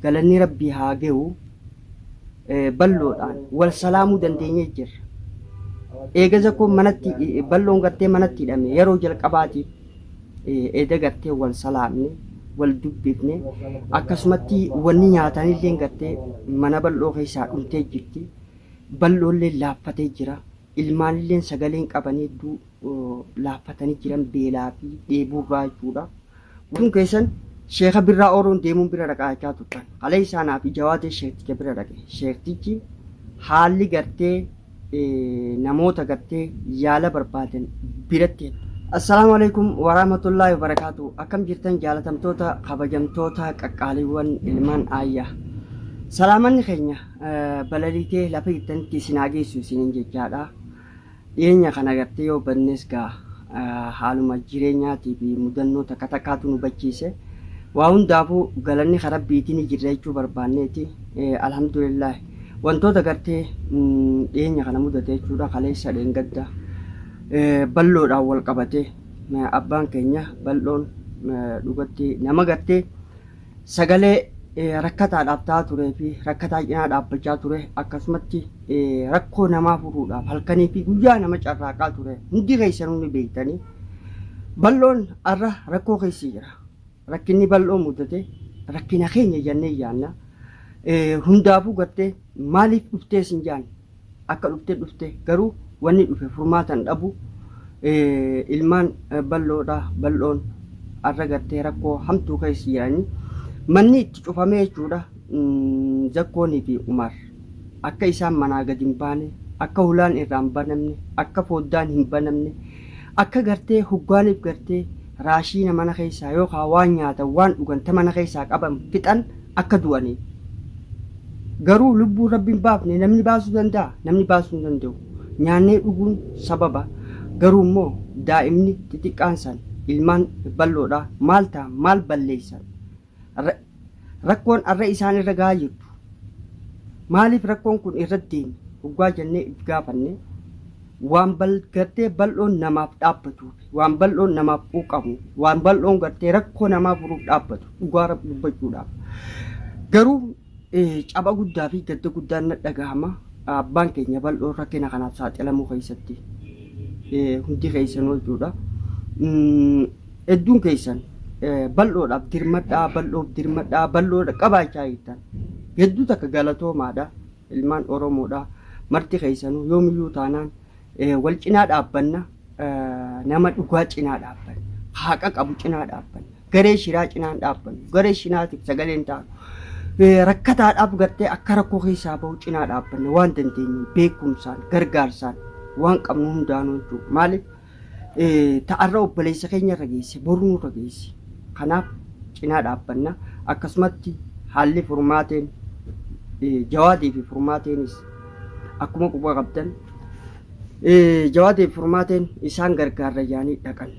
galanni rabbii haa ga'u balloodhaan wal salaamuu dandeenyee jirra. Eegaza kun manatti balloon gartee manatti hidhame yeroo jalqabaatiif eeda gartee wal salaamne wal dubbifne akkasumatti wanni nyaatanillee gartee mana bal'oo keessaa dhumtee jirti. Balloollee laaffatee jira. Ilmaanillee sagaleen qabanii laaffatanii jiran beelaa fi dheebuurraa jechuudha. Kun keessan sheeka birraa ooroon deemuun bira dhaqaachaa turtan. Haala isaanaa fi jawaatee sheekticha bira dhaqe. Sheektichi haalli gartee namoota gartee yaala barbaadan biratti. Assalaamu alaikum warahmatullahi wabarakatuh. Akkam jirtan jaalatamtoota kabajamtoota qaqqaaliiwwan ilmaan aayyaa. Salaamanni keenya balaliitee lafa ittanitti isin hageessu isiniin jechaadha. Dhiyeenya kana gartee yoo bannes gaa haaluma jireenyaatii fi mudannoo takka takkaatu nu bachiise. Waa hundaafuu galanni karaa biitiin jirra jechuu barbaanneeti. Alhamdulillah wantoota gartee dhiyeenya kana mudate jechuudha. Kaleessa dheengadda balloodhaan wal qabate abbaan keenya balloon dhugatti nama gartee sagalee rakkataadhaaf ta'aa turee fi rakkataa cinaa dhaabbachaa ture akkasumatti rakkoo namaa furuudhaaf halkanii fi guyyaa nama carraaqaa ture hundi keessanuu ni beektanii balloon arra rakkoo keessa jira. Rakkinni bal'oo mudate rakkina keenya jennee yaanna. Hundaafuu gartee maaliif dhuftee sin jaan akka dhufte garuu wanni dhufe furmaatan dhabu ilmaan bal'oon arra gartee rakkoo hamtuu keessa jiranii. Manni itti cufamee jechuudha. Zakkoonii fi Umar akka isaan manaa gadi hin baane, akka hulaan irraa hin banamne, akka foddaan hin banamne, akka gartee hoggaaniif gartee raashiina mana keessaa yookaan waan nyaatan waan dhuganta mana keessaa qaban fixan akka du'aniif. Garuu lubbuu rabbiin baafne namni baasuu danda'a, namni baasuu hin danda'u. Nyaannee dhuguun sababa. Garuu immoo daa'imni xixiqqaan san ilmaan bal'oodhaa maal ta'a maal balleessan. Rakkoon arra isaan irra gahaa jirtu maaliif rakkoon kun irratti deeme hoggaa jennee itti gaafanne waan gartee bal'oon namaaf dhaabbatu waan bal'oon namaaf quuqamu waan bal'oon gartee rakkoo namaa furuuf dhaabbatu dhugaa rabbi dubbachuudhaaf garuu caba guddaa fi gadda guddaan na dhagahama. Abbaan keenya bal'oon rakkina kanaaf saaxilamuu keessatti hundi keessanuu jechuudha. Hedduun keessan bal'oodhaaf dirmadhaa bal'oodha qabaachaa jirtan hedduu takka galatoomaadha. Ilmaan Oromoodha marti keessanuu yoomiyyuu taanaan wal cinaa dhaabbanna. Nama dhugaa cinaa dhaabbanna, haqa qabu cinaa dhaabbanna, garee shiraa cinaa dhaabbanna, garee shiraatiif sagaleen taanu rakkataadhaaf gartee akka rakkoo keessaa bahu cinaa dhaabbanna waan dandeenyu beekumsaan gargaarsaan waan qabnu hundaanuu jechuudha. Maaliif ta'arra obboleessa keenya irra geesse boruu nurra geesse. Kanaaf cinaa dhaabbanna. Akkasumatti haalli furmaateen jawaadii fi furmaateenis akkuma quba qabdan jawaadii fi furmaateen isaan gargaarra jaanii dhaqan.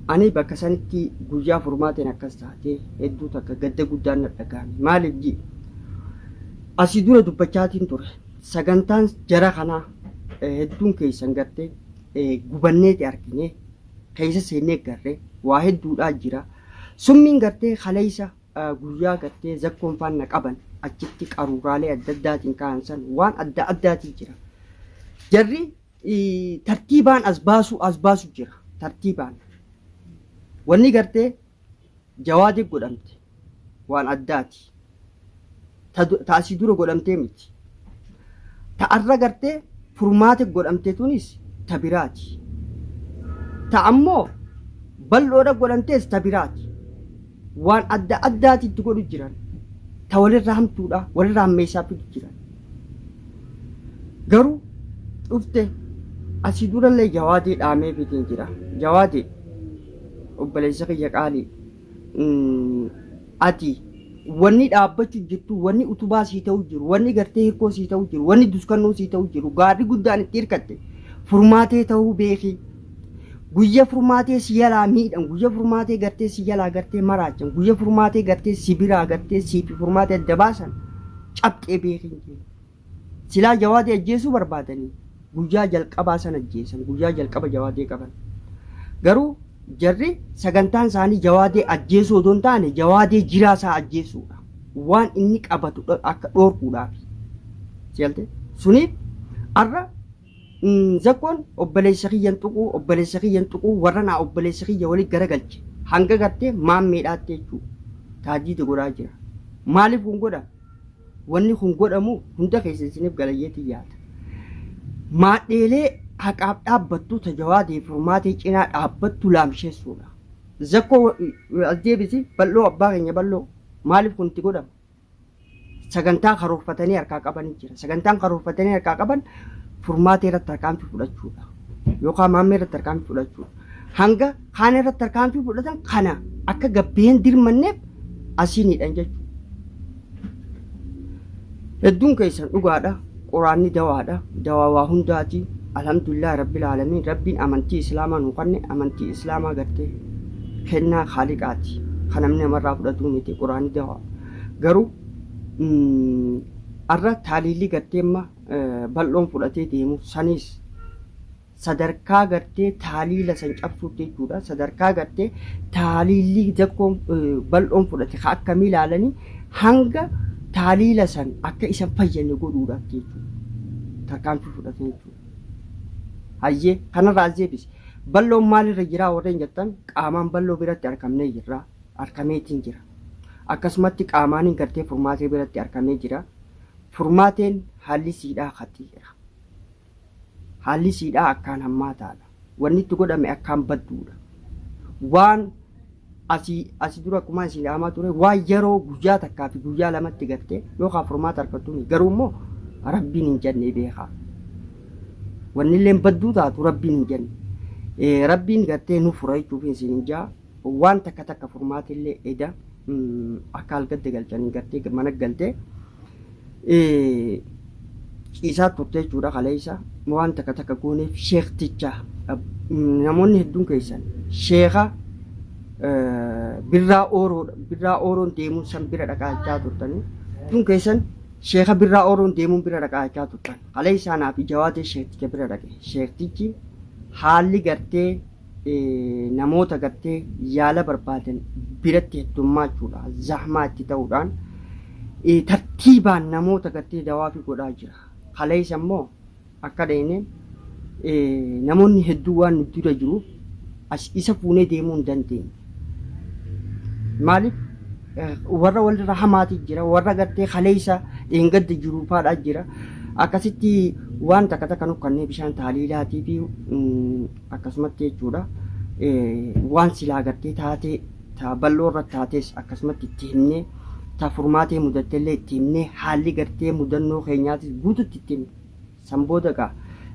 Ani bakka sanitti guyyaa furmaateen akkas taatee hedduu takka gadda guddaan na dhagahame. Maaliif ji asii dura dubbachaatiin ture sagantaan jara kanaa hedduun keessan gartee gubanneeti argine keessa seennee garree waa hedduudhaa jira. Summiin gartee kaleessa guyyaa gartee zakkoon faana qaban achitti qaruuraalee adda addaatiin kaa'an waan adda addaatii jira. Jarri tartiibaan as baasu jira. Tartiibaan wanni gartee jawaadiif godhamte waan addaati. Taasii dura godhamtee miti. Ta'arra gartee furmaatiif godhamte tunis tabiraati. Ta'ammoo bal'oodha godhamtees tabiraati. Waan adda addaatitti godhu jiran ta walirraa hamtuudha walirraa hammeessaa fidu jiran. Garuu dhufte asii durallee jawaadii dhaamee fitiin jira. Jawaadii obboleessa kiyya qaalii ati wanni dhaabbachuu jirtu wanni utubaa sii ta'uu jiru wanni gartee hirkoo sii ta'uu jiru wanni duskannoo sii ta'uu jiru gaarri guddaan itti hirkatte furmaatee ta'uu beeki. Guyya furmaatee si jalaa miidhan guyya furmaatee gartee si jalaa gartee maraachan guyya furmaatee gartee si biraa gartee siifi furmaatee adda baasan cabxee beekin. Silaa jawaadii ajjeesuu barbaadanii guyyaa jalqabaa san ajjeesan guyyaa jalqaba jawaadii qaban. Garuu jarri sagantaan isaanii jawaadii ajjeesuu odoo hin taane jawaadii jiraasaa ajjeesuudha. waan inni qabatu akka dhoorkuudhaaf jeelte suniif arra zakkoon obboleessa kiyyan tuquu warra naa obboleessa kiyya waliin garagalche hanga gartee maammeedhaatti jechuudha taajii godhaa jira maaliif kun godha wanni kun godhamu hunda keessa isiniif galayyeetii yaada maadheelee haqaaf dhaabbattu tajawaadee furmaatee cinaa dhaabbattu laamsheessuudha zakkoo as deebisi bal'oo abbaa keenya bal'oo maaliif kun itti godhama sagantaa karoorfatanii harkaa qabanii jira sagantaan karoorfatanii harkaa qaban furmaatee irratti harkaanfii fudhachuudha yookaan maammee irratti harkaanfii fudhachuudha hanga kaan irratti harkaanfii fudhatan kana akka gabbeen dirmanneef asiinidhaan jechuudha hedduun keessan dhugaadha quraanni dawaadha dawaa waa hundaati alhamdulillah rabbil alamin rabbiin amantii islaamaa nu kanne amantii islaamaa gartee kennaa khaaliqaati kan namni namarraa fudhatu miti quraanni dawaa garuu arra taaliilli gartee amma bal'oon fudhatee deemu sanis sadarkaa gartee taaliila san cabsuutti jechuudha sadarkaa gartee taaliilli zakkoon bal'oon fudhate akkamii ilaalanii hanga taaliila san akka isan fayyane godhuudhaaf jechuudha tarkaanfii fudhate jechuudha hayyee kanarraa deebisi bal'oon maalirra jiraa warreen jettan qaamaan bal'oo biratti argamnee jirra argameetiin jira akkasumatti qaamaaniin gartee furmaatee biratti argamee jira furmaateen haalli siidhaa khatiira haalli siidhaa akkaan hammaataadha wanni itti godhame akkaan badduudha waan asii dura akkuma isin dhaamaa ture waan yeroo guyyaa takkaa fi guyyaa lamatti gartee yookaan furmaata argattuuni garuu immoo rabbiin hin jenne beekaa wanni illee badduu taatu rabbiin hin jenne rabbiin gartee nu fura jechuuf isin hin jaa waan takka furmaata illee eda akka halkatti galchanii gartee mana galtee ciisaa turte jechuudha kaleessa waan takka gooneef sheekticha namoonni hedduun keessan sheeka birraa ooroon deemuun san bira dhaqaachaa turtanii hedduun keessan sheeka birraa ooroon deemuun bira dhaqaachaa turtan kaleessaa naaf jawaatee sheekticha bira dhaqe sheektichi haalli gartee namoota gartee yaala barbaadan biratti heddummachuudha zahmaa itti ta'uudhaan tartiibaan namoota gartee dawaa fi godhaa jira kaleessa immoo akka dheeneen namoonni hedduu waan nu dura jiruuf as isa fuunee deemuu hin dandeenye maaliif warra walirra hamaati jira warra gartee kaleessa dheengadda jiru faadhaa jira akkasitti waan takka nu kannee bishaan taaliilaatii fi akkasumatti jechuudha waan silaa gartee taatee ta bal'oo irra taates akkasumatti itti himnee ta furmaatee mudatteellee itti himnee haalli gartee mudannoo keenyaatis guututti itti himne san booda gaa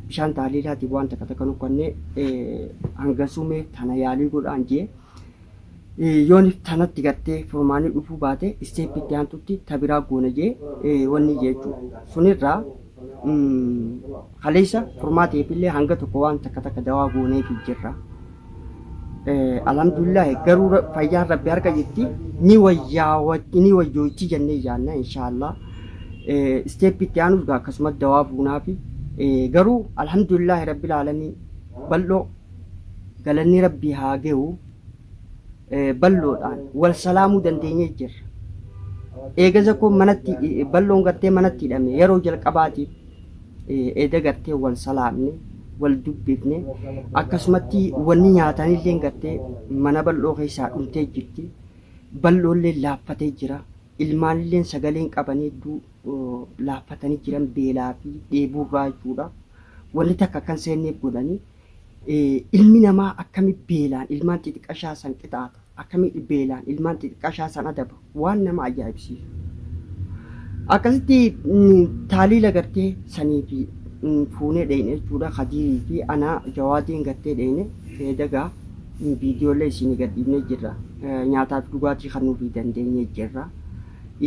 bishaan taaliilaatii waan takka nu kannee hangasume tana yaalii godhaan jee yoonif tanatti gartee furmaanii dhufuu baate isteeppitti aantutti tabiraa goona jee wanni jechuudha sunirraa kaleessa furmaateefillee hanga tokko waan takka dawaa gooneefi jirra alhamdulillah garuu fayyaan rabbi harka jirti ni wayyoochi jennee jaanna inshaallah isteeppitti aanuuf akkasumas dawaa buunaafi garuu alhamdulillah rabbil alamin bal'oo galanni rabbii haa ga'u bal'oodhaan wal salaamuu dandeenyee jirra eegaza koo manatti bal'oon gartee manatti hidhame yeroo jalqabaatiif eeda gartee wal salaamne wal dubbifne akkasumatti wanni nyaatanillee gartee mana bal'oo keessaa dhumtee jirti bal'oollee laaffatee jira ilmaanillee sagaleen qabanii laaffatanii jiran beelaa fi dheebuurraa jechuudha wanni takka kan seenneef godhanii ilmi namaa akkami beelaan ilmaan xixiqqashaa san qixaata akkami beelaan ilmaan xixiqqashaa san adaba waan nama ajaa'ibsiisu akkasitti taaliila gartee sanii fi fuunee dheeyne jechuudha khadiirii fi anaa jawaatiin gartee dheeyne feedagaa viidiyoolee isinii gadhiifnee jirra nyaataa fi dhugaatii kan nuufii dandeenyee jirra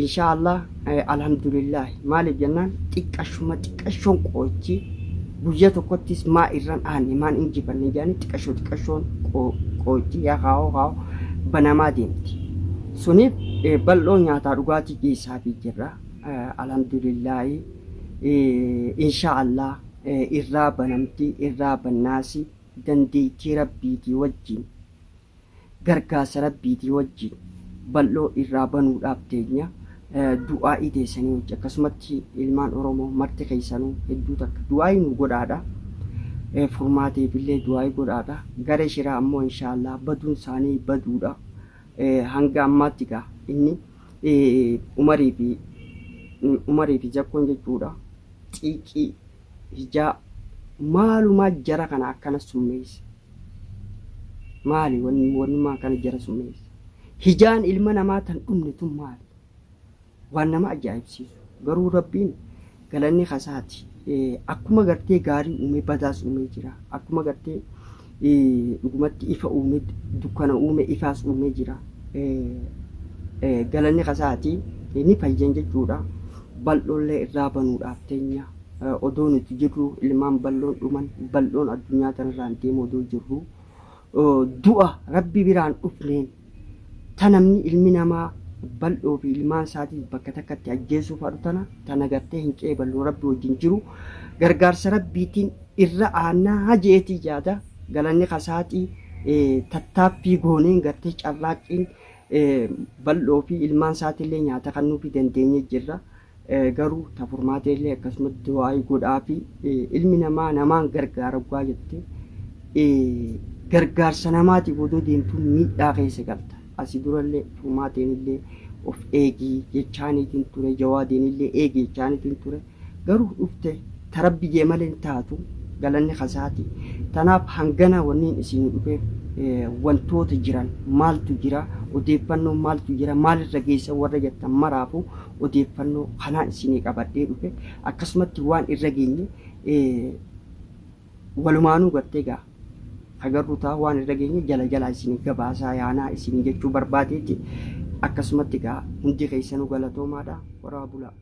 inshaallah alhamdulillah maaliif jennaan xiqqashoon qoochi guyyaa tokkottis maa irraan aanne maan injifanne jaanii xiqqashoon qoochi yaa kaa'oo banamaa deemti suniif bal'oo nyaataa dhugaatii keessaa fi jirra alhamdulillah inshaallah irraa banamti irraa bannaasi dandeettii rabbiitii wajjin gargaarsa rabbiitii wajjin bal'oo irraa banuudhaaf teenya du'aa'ii teessanii hojii akkasumatti ilmaan Oromoo marti keessanuu hedduu takka du'aa'ii nu godhaadha. Furmaateef illee du'aa'ii godhaadha. Gara shiraa ammoo inshaallah baduun isaanii baduudha. Hanga ammaatti gaa inni umarii fi jakkoon jechuudha. Xiiqii hijaa maalumaa jara kana akkana summeesse. Maali wanni kana jara summeesse? Hijaan ilma namaa tan dhumne tun maali? Waan nama ajaa'ibsiisu. Garuu rabbiin galanni kasaati. Akkuma gartee gaarii uume badaas uume jira. Akkuma gartee dhugumatti ifa uume dukkana uume ifaas uume jira. Galanni kasaati ni fayyan jechuudha. Bal'oollee irraa banuudhaaf teenya odoo nuti jirru ilmaan bal'oon dhuman bal'oon addunyaa tanarraan deemu odoo jirru du'a rabbi biraan dhufneen tanamni ilmi namaa bal'oo fi ilmaan isaatiif bakka takkatti ajjeessuuf haadhu tana gartee hin qeeballu rabbi wajjin jiru gargaarsa rabbiitiin irra aanaa jeetii jaada galanni kasaatii tattaaffii gooneen gartee carraaqqiin bal'oo fi ilmaan isaatiillee nyaata kan nuufi dandeenye jirra. Garuu tafurmaateellee akkasumas du'aa'ii godhaa fi ilmi namaa namaan gargaara gaa jettee gargaarsa namaatiif odoo deemtuu miidhaa keessa galta. Asii durallee furmaateenillee of eegii jechaaniitiin ture jawaadeenillee eegi jechaaniitiin ture garuu dhufte tarabbiyyee malee hin taatu galanni kasaati. Tanaaf hangana wanniin isin dhufeef wantoota jiran maaltu jira odeeffannoo maaltu jira maalirra geessa warra jettan maraafu odeeffannoo kanaan isinii qabadhee dhufe akkasumatti waan irra geenye walumaanuu gartee gaa agarru ta'a waan irra geenye jala isinii gabaasaa yaanaa isinii jechuu barbaadeetti akkasumatti gaa hundi keessanuu galatoomaadha. Waraa bulaa.